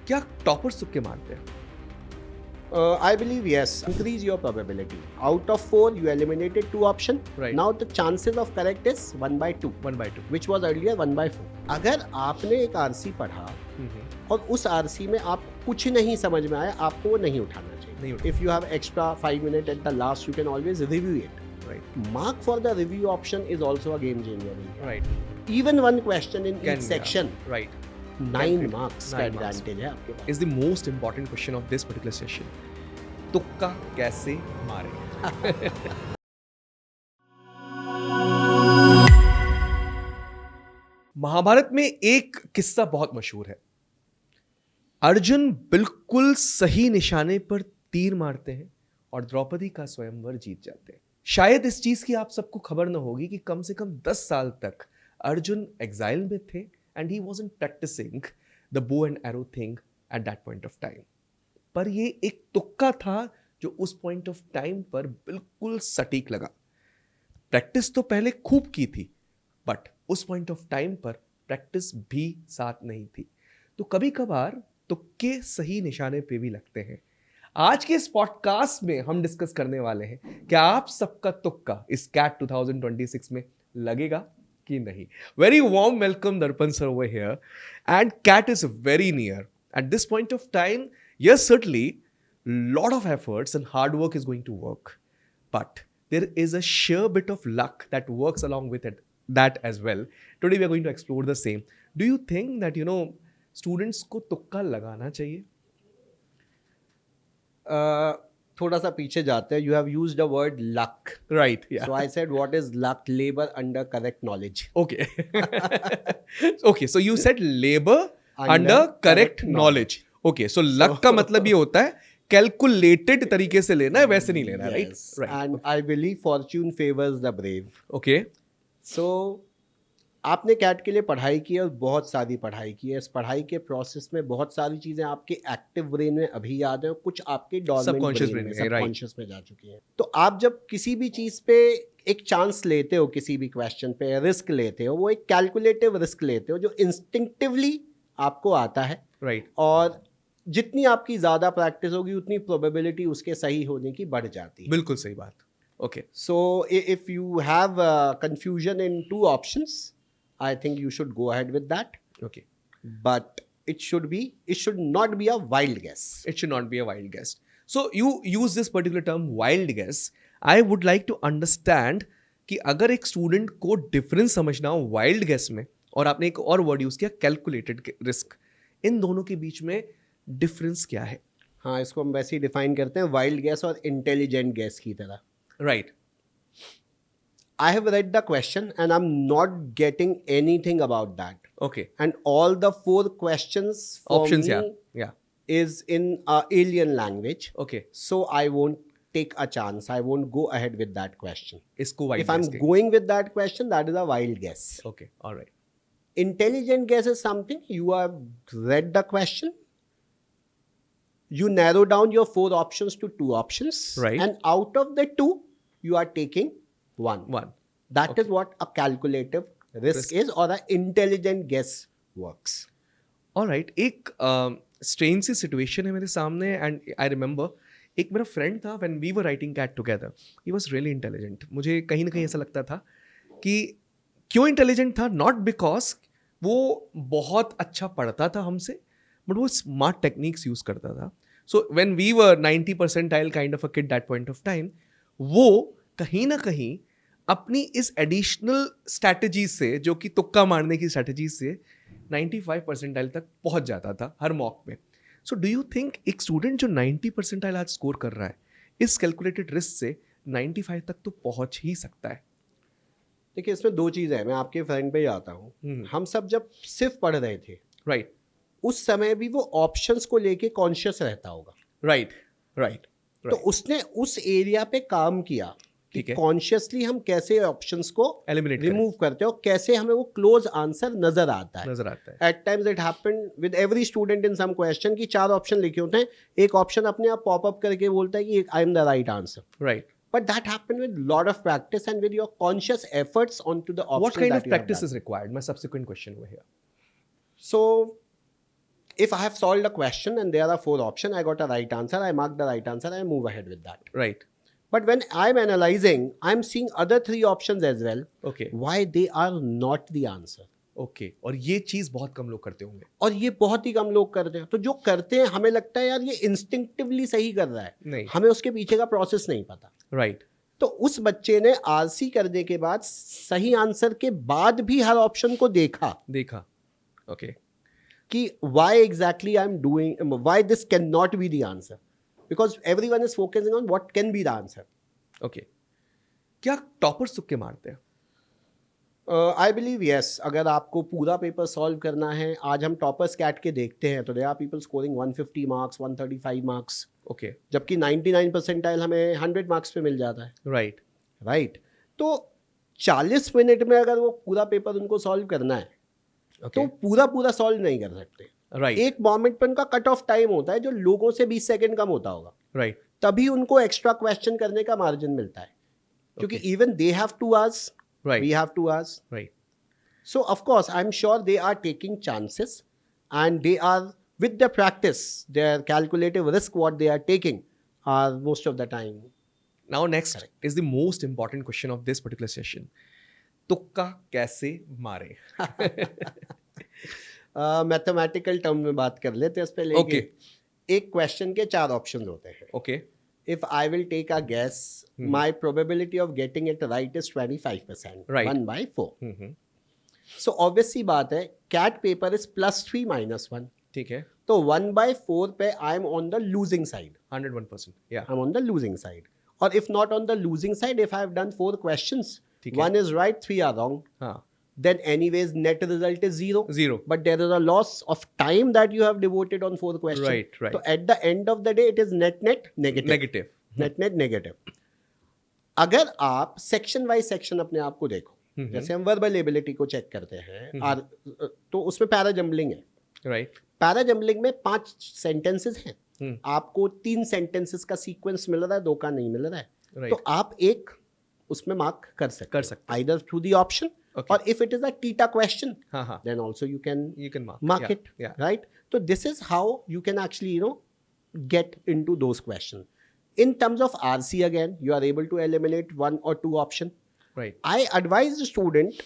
क्या टॉपर्स तुक्के मारते हैं? I believe yes. Increase your probability. Out of 4, you eliminated 2 options. Right. Now the chances of correct is 1 by 2, 1/2. which was earlier 1 by 4. अगर आपने एक RC पढ़ा और उस आरसी में आप कुछ नहीं समझ में आया, आपको वो नहीं उठाना नहीं चाहिए. उठाना. If you have extra 5 minutes at the last, you can always review it. Right. Mark for the review option is also a game changer. in here. Right. Even one question in Can each section, Right. 9 Definitely. marks का 9 marks. advantage है आपके पास. Is the most important question of this particular session. तुक्का कैसे मारे? महाभारत में एक किस्सा बहुत मशहूर है. अर्जुन बिल्कुल सही निशाने पर तीर मारते हैं और द्रौपदी का स्वयंवर जीत जाते हैं. शायद इस चीज की आप सबको खबर न होगी कि कम से कम 10 साल तक अर्जुन एग्जाइल में थे and he wasn't practicing the bow and arrow thing at that point of time. पर ये एक तुक्का था जो उस पॉइंट ऑफ टाइम पर बिल्कुल सटीक लगा. प्रैक्टिस तो पहले खूब की थी, बट उस पॉइंट ऑफ टाइम पर प्रैक्टिस भी साथ नहीं थी. तो कभी कभार तुक्के सही निशाने पे भी लगते हैं. आज के इस पॉडकास्ट में हम डिस्कस करने वाले हैं कि आप सबका तुक्का इस कैट 2026 में लगेगा कि नहीं. Very warm welcome Darpan sir over here, and CAT is very near at this point of time. Yes, certainly, lot of efforts and hard work is going to work, but there is a sheer bit of luck that works along with it, that as well. Today we are going to explore the same. Do you think that students को तुक्का लगाना चाहिए? थोड़ा सा पीछे जाते हैं. You have used the word luck. Right. Yeah. So I said, what is luck? Labor under correct knowledge. Okay. Okay. So you said labor under correct knowledge. Okay. So luck का मतलब ये होता है कैलकुलेटेड तरीके से लेना है, वैसे नहीं लेना है, right? Yes. And I believe fortune favors the brave. Okay. So आपने कैट के लिए पढ़ाई की है और बहुत सारी पढ़ाई की है. इस पढ़ाई के प्रोसेस में बहुत सारी चीजें आपके एक्टिव ब्रेन में अभी याद है और कुछ आपके डॉर्मेंट Subconscious ब्रेन brain में, में, right. सबकॉन्शियस में जा चुकी हैं. तो आप जब किसी भी चीज पे एक चांस लेते हो, किसी भी क्वेश्चन पे रिस्क लेते हो, वो एक कैलकुलेटिव रिस्क लेते हो जो इंस्टिंक्टिवली आपको आता है. राइट. और जितनी आपकी ज़्यादा प्रैक्टिस होगी उतनी प्रोबेबिलिटी उसके सही होने की बढ़ जाती है. बिल्कुल सही बात. Okay. So if you have confusion in 2 options, I think you should go ahead with that, okay. But it should not be a wild guess. It should not be a wild guess. So you use this particular term wild guess. I would like to understand कि अगर एक student को difference समझना हो wild guess में, और आपने एक और वर्ड यूज किया कैलकुलेटेड रिस्क, इन दोनों के बीच में डिफरेंस क्या है? हाँ, इसको हम वैसे ही डिफाइन करते हैं वाइल्ड गैस और इंटेलिजेंट गैस की तरह. Right. I have read the question and I'm not getting anything about that. Okay. And all the 4 questions for options. me या is in alien language. Okay. So I won't take a chance. I won't go ahead with that question. इसको wild If I'm guess. going with that question, that is a wild guess. Okay. Alright. Intelligent guess is something you have read the question. You narrow down your 4 options to 2 options. Right. And out of the 2, you are taking 1. One. That is what a calculative risk is, or an intelligent guess works. Alright. एक strange सी situation है मेरे सामने, and I remember एक मेरा friend था when we were writing CAT together. He was really intelligent. मुझे कहीं ना कहीं ऐसा लगता था कि क्यों इंटेलिजेंट था, नॉट बिकॉज वो बहुत अच्छा पढ़ता था हमसे, बट वो स्मार्ट टेक्निक्स यूज करता था. So when we were 90 percentile kind of a kid that point of time, वो कहीं ना कहीं अपनी इस एडिशनल स्ट्रैटेजी से, जो कि तुक्का मारने की स्ट्रैटेजी से 95 परसेंटाइल तक पहुंच जाता था हर मॉक में. सो डू यू थिंक एक स्टूडेंट जो 90 परसेंटाइल आज स्कोर कर रहा है, इस कैलकुलेटेड रिस्क से 95 तक तो पहुंच ही सकता है? देखिए, इसमें 2 चीज़ें हैं. मैं आपके फ्रेंड पे ही आता हूँ. हम सब जब सिर्फ पढ़ रहे थे, राइट. उस समय भी वो ऑप्शंस को लेके कॉन्शियस रहता होगा. राइट. राइट. तो उसने उस एरिया पे काम किया कि ठीक है. कॉन्शियसली हम कैसे ऑप्शंस को एलिमिनेट रिमूव करते हैं और कैसे हमें वो क्लोज आंसर नजर आता है. नजर आता है. At times it happened with every student in some question कि 4 ऑप्शन लिखे होते हैं, एक ऑप्शन अपने आप पॉप अप करके बोलता है कि I am the right answer. Right. But that happened with lot of practice and with your conscious efforts onto the option. What kind that of you have practice done. is required? My subsequent question over here. So if I have solved a question and there are 4 options, I got a right answer, I mark the right answer, I move ahead with that. Right. But when I'm analyzing, I'm seeing other 3 options as well. Okay. Why they are not the answer. Okay. और ये चीज बहुत कम लोग करते होंगे. और ये बहुत ही कम लोग करते हैं. तो जो करते हैं हमें लगता है यार ये इंस्टिंक्टिवली सही कर रहा है. नहीं. हमें उसके पीछे का प्रोसेस नहीं पता. Right. तो उस बच्चे ने आरसी करने के बाद सही आंसर के बाद भी हर ऑप्शन को देखा. Okay. कि why exactly I'm doing, why this cannot be the answer, because everyone is focusing on what can be the answer. Okay. क्या टॉपर्स तुक्के मारते हैं? I believe yes. अगर आपको पूरा पेपर सॉल्व करना है, आज हम टॉपर्स कैट के देखते हैं तो there are people scoring 150 marks, 135 marks. Okay. जबकि 99 परसेंटाइल हमें 100 मार्क्स पे मिल जाता है. राइट. तो 40 मिनट में अगर वो पूरा पेपर उनको सॉल्व करना है, तो पूरा सॉल्व नहीं कर सकते. Right. एक मोमेंट पे उनका कट ऑफ टाइम होता है जो लोगों से 20 सेकंड कम होता होगा. Right. तभी उनको एक्स्ट्रा क्वेश्चन करने का मार्जिन मिलता है. क्योंकि even they have to ask, we have to ask. Right. So of course I'm sure they are taking chances and they are with the practice, their calculative risk what they are taking are most of the time. Now next is the most important question of this particular session. तुक्का कैसे मारे? Mathematical term में बात कर लेते हैं इस पे. लेके एक क्वेश्चन के 4 ऑप्शंस होते हैं. Okay. If I will take a guess, my probability of getting it right is 25%. Right. 1/4. So obviously बात है, CAT paper is +3 -1. ठीक है. तो 1/4 पे I am on the losing side. 101%. Yeah. I'm on the losing side. Or if not on the losing side, if I have done 4 questions, ठीक है. 1 is right, 3 are wrong. हाँ. Then anyways net result is 0. 0. But there is a loss of time that you have devoted on 4 questions. Right. So at the end of the day, it is net negative. Net negative. अगर आप section wise section अपने आप को देखो, जैसे हम verbal ability को check करते हैं, तो उसमें पैरा जम्बलिंग है. राइट. पैरा जम्बलिंग में 5 सेंटेंसेस हैं. आपको 3 सेंटेंसेस का सीक्वेंस मिल रहा है, 2 का नहीं मिल रहा है. Right. तो आप एक उसमें मार्क कर सकते हैं. either through the option. Okay. Or if it is a theta question, हाँ. then also you can mark it. Yeah. Right. So this is how you can actually get into those questions. In terms of RC again, you are able to eliminate 1 or 2 option. Right. I advise the student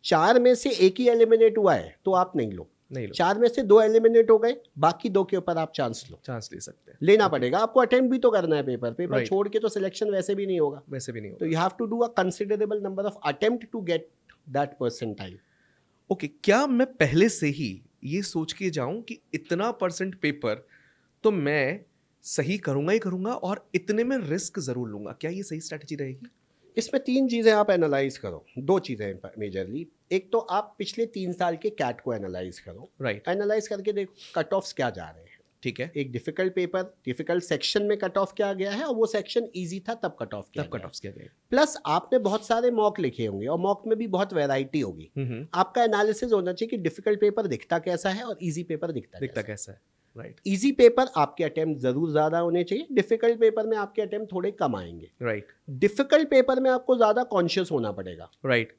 4 में से एक ही eliminate हुआ है तो आप नहीं लो. 4 में से 2 eliminate हो गए, बाकी 2 के ऊपर आप चांस ले सकते हैं. लेना पड़ेगा आपको. अटेम्प्ट भी तो करना है पेपर. Right. छोड़ के तो सिलेक्शन वैसे भी नहीं होगा. तो you have to do a considerable number of attempt to get that percentile. Okay, क्या मैं पहले से ही ये सोच के जाऊं कि इतना % पेपर तो मैं सही करूंगा ही करूंगा और इतने में रिस्क जरूर लूंगा? क्या ये सही स्ट्रेटजी रहेगी? इसमें 3 चीजें आप एनालाइज करो. 2 चीजें मेजरली. एक तो आप पिछले 3 साल के कैट को एनालाइज करो. राइट. एनालाइज करके देखो कट ऑफ्स क्या जा रहे हैं. ठीक है. एक डिफिकल्ट पेपर, डिफिकल्ट सेक्शन में कट ऑफ क्या गया है और वो सेक्शन इजी था तब कट ऑफ क्या गया. प्लस आपने बहुत सारे मॉक लिखे होंगे और मॉक में भी बहुत वैरायटी होगी. आपका एनालिसिस होना चाहिए कि डिफिकल्ट पेपर दिखता कैसा है और इजी पेपर दिखता कैसा है. राइट. इजी पेपर आपके अटेम्प्ट जरूर ज्यादा होने चाहिए. डिफिकल्ट पेपर में आपके अटेम्प्ट थोड़े कम आएंगे. राइट. डिफिकल्ट पेपर में आपको ज्यादा कॉन्शियस होना पड़ेगा. राइट.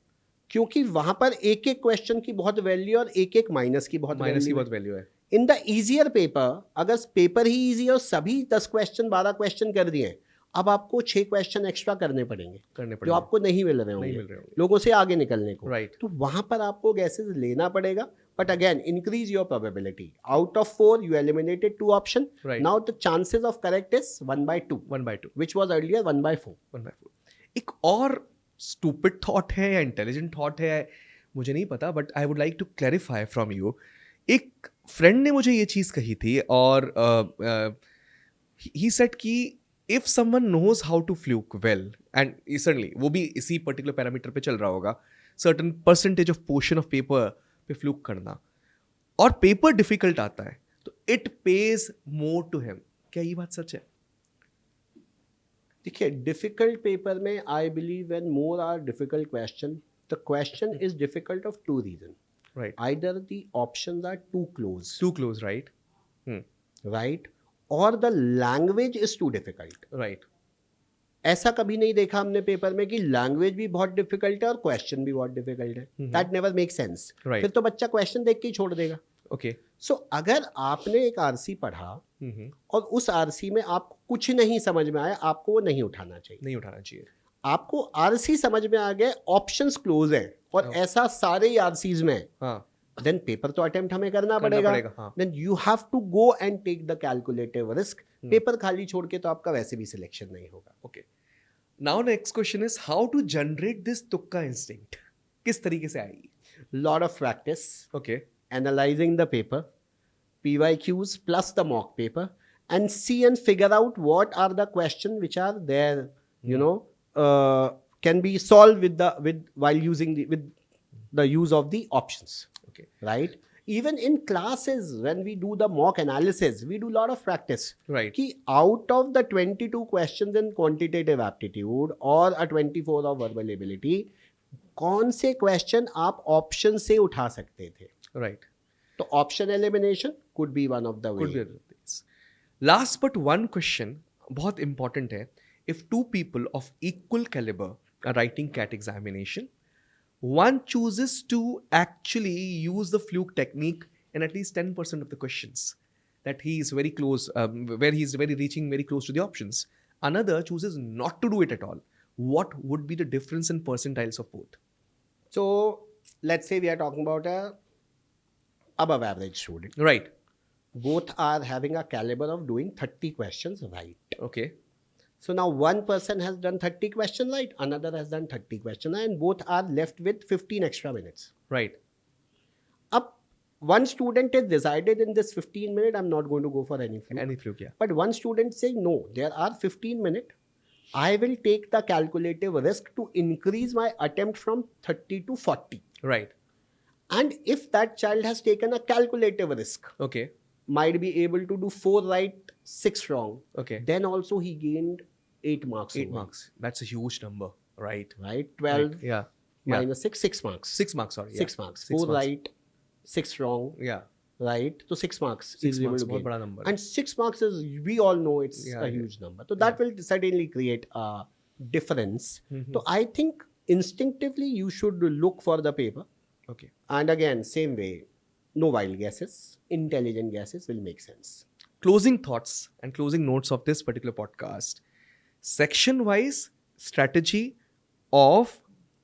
क्योंकि वहां पर एक क्वेश्चन की बहुत वैल्यू और एक माइनस की बहुत वैल्यू है. इन द इजियर पेपर, अगर पेपर ही इजी और सभी 10 क्वेश्चन 12 क्वेश्चन कर दिए, अब आपको 6 क्वेश्चन एक्स्ट्रा करने पड़ेंगे जो आपको नहीं मिल रहे होंगे लोगों से आगे निकलने को. राइट. तो वहां पर आपको गैसेस लेना पड़ेगा. But again increase your probability. Out of 4 you eliminated 2 option. Right. Now the chances of correct is 1/2 which was earlier 1/4. एक और stupid thought है या intelligent thought है मुझे नहीं पता, but I would like to clarify from you. एक friend ने मुझे ये चीज़ कही थी और ही सेड कि if someone knows how to fluke well, and suddenly वो भी इसी पर्टिकुलर पैरामीटर पे चल रहा होगा, certain % of portion of paper पे फ्लूक करना, और पेपर डिफिकल्ट आता है तो it pays more to him. क्या ये बात सच है? देखिए, डिफिकल्ट पेपर में I believe when more are difficult question, the question is difficult of 2 reasons. Right. Either the options are too close, right? Right, or the language is too difficult. Right. ऐसा कभी नहीं देखा हमने paper में कि language भी बहुत difficult है और क्वेश्चन भी बहुत डिफिकल्ट है. That never make sense. Right. फिर तो बच्चा क्वेश्चन देख के ही छोड़ देगा. Okay. सो अगर आपने एक आरसी पढ़ा और उस आरसी में आपको कुछ नहीं समझ में आया, आपको वो नहीं उठाना चाहिए। आपको आरसी समझ में आ गया, ऑप्शंस क्लोज है और ऐसा सारे आरसीज में, देन पेपर तो अटेम्प्ट हमें करना पड़ेगा। Then you have to go and take the calculative risk. Paper खाली छोड़ के तो आपका वैसे भी सिलेक्शन नहीं होगा। Okay, now next question is how to generate this तुक्का इंस्टिंक्ट। किस तरीके से आएगी? Lot of practice, okay, analyzing the paper, PYQs plus the mock paper, and see and figure out what are the questions which are there, can be solved while using with the use of the options. Okay, right? Even in classes, when we do the mock analysis, we do a lot of practice. Right. Ki out of the 22 questions in quantitative aptitude or a 24 of verbal ability, कौन से question आप option से उठा सकते थे? Right, तो option elimination could be one of the way. Last but one question बहुत important है। If two people of equal calibre are writing CAT examination, one chooses to actually use the fluke technique in at least 10% of the questions that he is very close, where he is reaching very close to the options. Another chooses not to do it at all. What would be the difference in percentiles of both? So let's say we are talking about a above average student. Right. Both are having a caliber of doing 30 questions right. Okay. So now one person has done 30 questions right, another has done 30 questions, and both are left with 15 extra minutes. Right. Up one student has decided in this 15 minute, I'm not going to go for any fluke. Yeah. But one student saying, no, there are 15 minutes. I will take the calculative risk to increase my attempt from 30 to 40. Right. And if that child has taken a calculative risk, okay, might be able to do 4 right, 6 wrong. Okay. Then also he gained 8 marks. 8 marks. That's a huge number. Right. Right. 12. Right. Yeah. Minus 6 marks. 6 marks, sorry. 6 marks. 4 right, 6 wrong. Yeah. Right. So 6 marks. 6 marks बहुत बड़ा number. And 6 marks is, we all know it's a huge number. So that will certainly create a difference. So I think instinctively you should look for the paper. Okay. And again, same way, no wild guesses. Intelligent guesses will make sense. Closing thoughts and closing notes of this particular podcast. Section-wise strategy of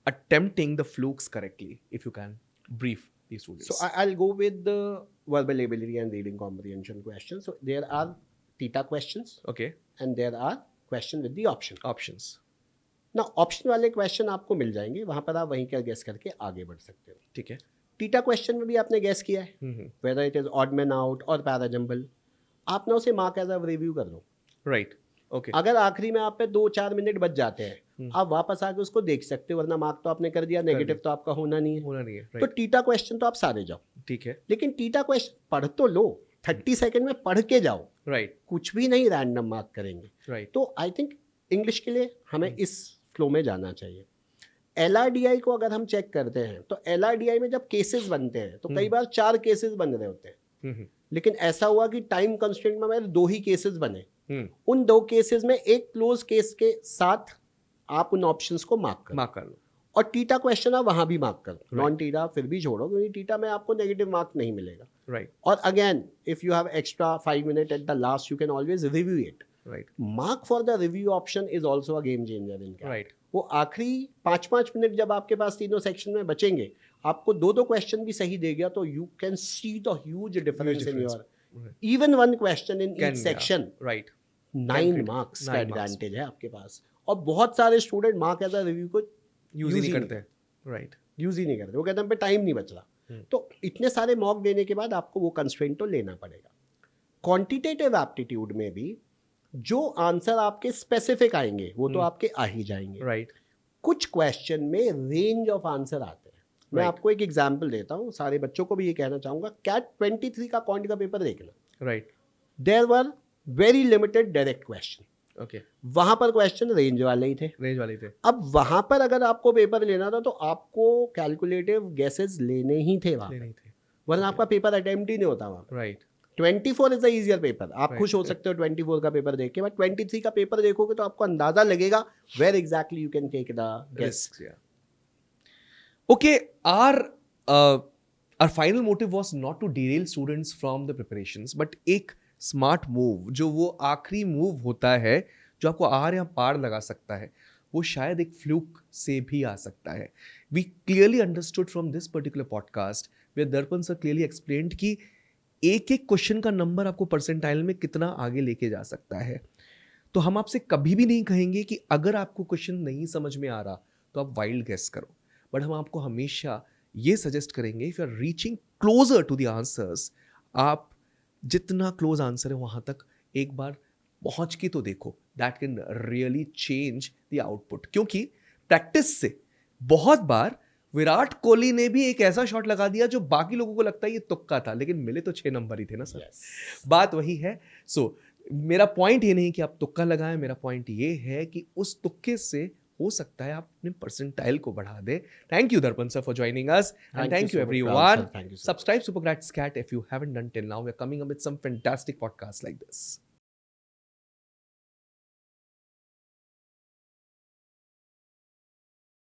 attempting the flukes correctly, if you can brief these students. So I'll go with the verbal ability and reading comprehension questions. So there are theta questions. Okay. And there are questions with the options. Now option वाले question आपको मिल जाएंगे, वहां पर आप वहीं का guess करके आगे बढ़ सकते हो। ठीक है। थीटा क्वेश्चन में भी आपने guess किया है, whether it is odd man out or para jumble, आप ना उसे mark as a review कर लो। Right. Okay. अगर आखिरी में आप पे 2-4 मिनट बच जाते हैं, आप वापस आके उसको देख सकते हो, वरना मार्क तो आपने कर दिया, नेगेटिव तो आपका होना नहीं है। तो टीटा क्वेश्चन तो आप सारे जाओ, ठीक है, लेकिन टीटा क्वेश्चन पढ़ तो लो, 30 सेकंड में पढ़ के जाओ। राइट। कुछ भी नहीं रैंडम मार्क करेंगे। राइट। तो आई थिंक इंग्लिश के लिए हमें इस फ्लो में जाना चाहिए। LRDI को अगर हम चेक करते हैं तो LRDI में जब केसेस बनते हैं तो कई बार 4 केसेस बन रहे होते हैं, लेकिन ऐसा हुआ कि टाइम कंस्ट्रेंट में मेरे 2 ही केसेस बने। उन 2 केसेस में एक क्लोज केस के साथ आप उन ऑप्शंस को मार्क कर लो, और टीटा क्वेश्चन आप वहां भी मार्क कर, नॉन टीटा फिर भी छोड़ो, क्योंकि टीटा में आपको नेगेटिव मार्क नहीं मिलेगा। राइट। और again if you have extra 5 minute at the last, you can always review it. Right. Mark for the review option is also a game changer in CAT. Right. वो आखिरी 5-5 minute जब आपके पास तीनों section में बचेंगे, आपको 2-2 question भी सही दे गया, तो you can see the huge difference in your even 1 question in each section. Right. 9 marks का एडवांटेज है आपके पास, और बहुत सारे student mark as a review को यूज ही नहीं करते। राइट। यूज ही नहीं करते, वो कहते हैं पे टाइम नहीं बच रहा। तो इतने सारे मॉक देने के बाद आपको वो कंस्ट्रेंट तो लेना पड़ेगा। क्वांटिटेटिव एप्टीट्यूड में भी जो आंसर आपके स्पेसिफिक आएंगे वो तो आपके आ ही जाएंगे। राइट। कुछ क्वेश्चन में रेंज ऑफ आंसर आते हैं। मैं आपको एक एग्जांपल देता हूँ, सारे बच्चों को भी ये कहना चाहूंगा, कैट 23 का क्वांट का पेपर देखना। Right. There were very limited direct question. Okay. वहां पर क्वेश्चन रेंज वाले ही थे। अब वहां पर अगर आपको पेपर लेना था तो आपको कैलकुलेटिव गेसेस लेने ही थे वहां, वरना आपका पेपर अटेम्प्ट ही नहीं होता वहां। Right. 24 is the easier paper. आप खुश हो सकते हो 24 का पेपर देख के, बट 23 का पेपर देखोगे तो आपको अंदाजा लगेगा where exactly you can take the risk. Okay, our Our final motive was not to derail students from the preparations, but एक स्मार्ट मूव, जो वो आखिरी मूव होता है जो आपको आर या पार लगा सकता है, वो शायद एक फ्लूक से भी आ सकता है. We clearly understood from this particular podcast where Darpan sir clearly explained कि एक एक क्वेश्चन का नंबर आपको परसेंटाइल में कितना आगे लेके जा सकता है. तो हम आपसे कभी भी नहीं कहेंगे कि अगर आपको क्वेश्चन नहीं समझ में आ रहा तो आप वाइल्ड गेस करो, बट हम आपको हमेशा ये सजेस्ट करेंगे if you are reaching closer to the answers, आप जितना क्लोज आंसर है वहाँ तक एक बार पहुँच के तो देखो. That can really change the output. क्योंकि प्रैक्टिस से बहुत बार विराट कोहली ने भी एक ऐसा शॉट लगा दिया जो बाकी लोगों को लगता है ये तुक्का था, लेकिन मिले तो 6 नंबर ही थे ना सर. yes. बात वही है. सो मेरा पॉइंट ये नहीं कि आप तुक्का लगाएं, मेरा पॉइंट ये है कि उस तुक्के से हो सकता है आप अपने परसेंटाइल को बढ़ा दें. थैंक यू दर्पण sir for joining us, and thank you everyone. Subscribe Supergrad Scat if you haven't done till now. We're coming up with some fantastic podcasts like this.